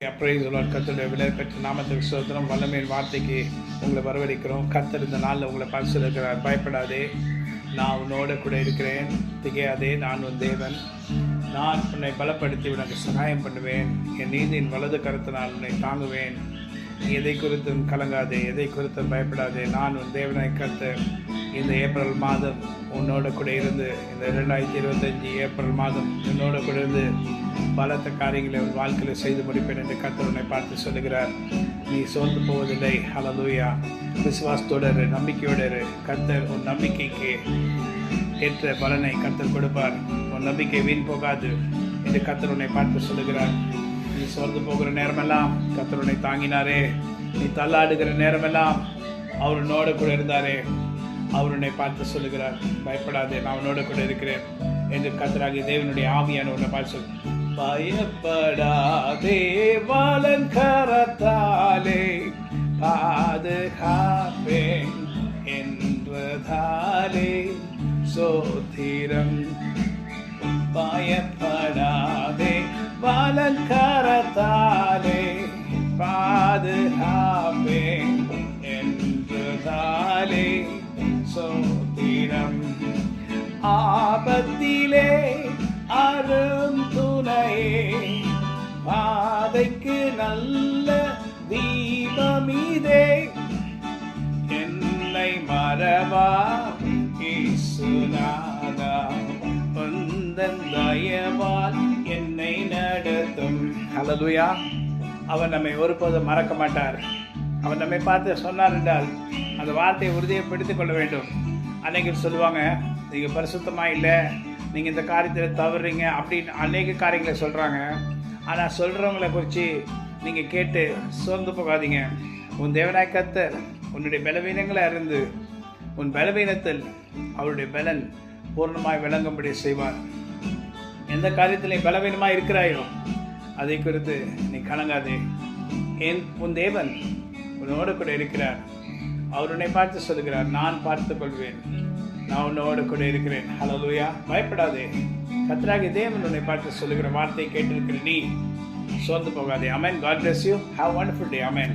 கர்த்தருடைய விலை பெற்ற நாமத்துக்கு ஸ்தோத்திரம். வல்லமையின் வார்த்தைக்கு உங்களை வரவழைக்கிறோம். கர்த்தர் இந்த நாளில் உங்களை பார்த்து இருக்கிறார். பயப்படாதே, நான் உன்னோட கூட இருக்கிறேன். திகையாதே, நான் உன் தேவன். நான் உன்னை பலப்படுத்தி உனக்கு சகாயம் பண்ணுவேன். என் நீதியின் வலது கருத்தினால் உன்னை தாங்குவேன். நீ எதை குறித்தும் கலங்காதே, எதை குறித்தும் பயப்படாதே. நான் உன் தேவனாய் கர்த்தர். இந்த ஏப்ரல் மாதம் உன்னோட கூட இருந்து, இந்த 2025 ஏப்ரல் மாதம் உன்னோட கூட இருந்து பலத்த காரியங்களை உன் வாழ்க்கையில் செய்து முடிப்பேன் என்று கர்த்தர் உன்னை பார்த்து சொல்லுகிறார். நீ சோர்ந்து போவதில்லை. ஹல்லேலூயா. விசுவாசத்தோடு இரு, நம்பிக்கையோடு இரு. கர்த்தர் உன் நம்பிக்கைக்கு ஏற்ற பலனை கர்த்தர் கொடுப்பார். உன் நம்பிக்கை வீண் போகாது என்று கர்த்தர் உன்னை பார்த்து சொல்லுகிறார். நீ சோர்ந்து போகிற நேரமெல்லாம் கர்த்தர் உன்னை தாங்கினாரே. நீ தள்ளாடுகிற நேரமெல்லாம் அவர் உன்னோட கூட இருந்தாரே. அவர் உன்னை பார்த்து சொல்லுகிறார், பயப்படாதே, நான் உன்னோட கூட இருக்கிறேன் என்று கர்த்தராகிய தேவனுடைய ஆவியான உன்னை பார்த்து சொல். பயப்படாதே, வலன் கரத்தாலே பாதுகாப்பேன் என்றதாலே சோத்திரம். பயப்படாதே, வலன் கரத்தாலே பாதுகாப்பேன் என்றதாலே சோத்திரம். ஆபத்திலே அரும் துணையே, பாதைக்கு நல்ல தீபமிதே. என்னை மறவா இயேசுநாதா, உந்தன் தயவால் என்னை நடத்தும். ஹல்லேலூயா. அவர் நம்மை ஒருபோதும் மறக்க மாட்டார். அவர் நம்மை பார்த்து சொன்னார் என்றால் அந்த வார்த்தையை உறுதியப்படுத்திக் கொள்ள வேண்டும். அன்னைக்கு சொல்லுவாங்க, நீங்கள் பரிசுத்தமாக இல்லை, நீங்கள் இந்த காரியத்தில் தவறுறீங்க அப்படின்னு அநேக காரியங்களை சொல்கிறாங்க. ஆனால் சொல்கிறவங்களை குறித்து நீங்கள் கேட்டு சோர்ந்து போகாதீங்க. உன் தேவனாய் கர்த்தர் உன்னுடைய பலவீனங்களை அறிந்து உன் பலவீனத்தில் அவருடைய பலன் பூர்ணமாய் விளங்கும்படி செய்வார். எந்த காரியத்தில் பலவீனமாக இருக்கிறாயோ அதை குறித்து நீ கலங்காதே. உன் தேவன் உன்னோடு கூட இருக்கிறார். அவர் உன்னை பார்த்து சொல்லுகிறார், நான் பார்த்துக் கொள்வேன், நான் உன்னோடு கூட இருக்கிறேன். ஹல்லேலூயா. பயப்படாதே. கர்த்தராகிய தேவன் உன்னை பார்த்து சொல்லுகிற வார்த்தையை கேட்டிருக்கிற நீ சோர்ந்து போகாதே. ஆமென். God bless you. Have a wonderful day. Amen.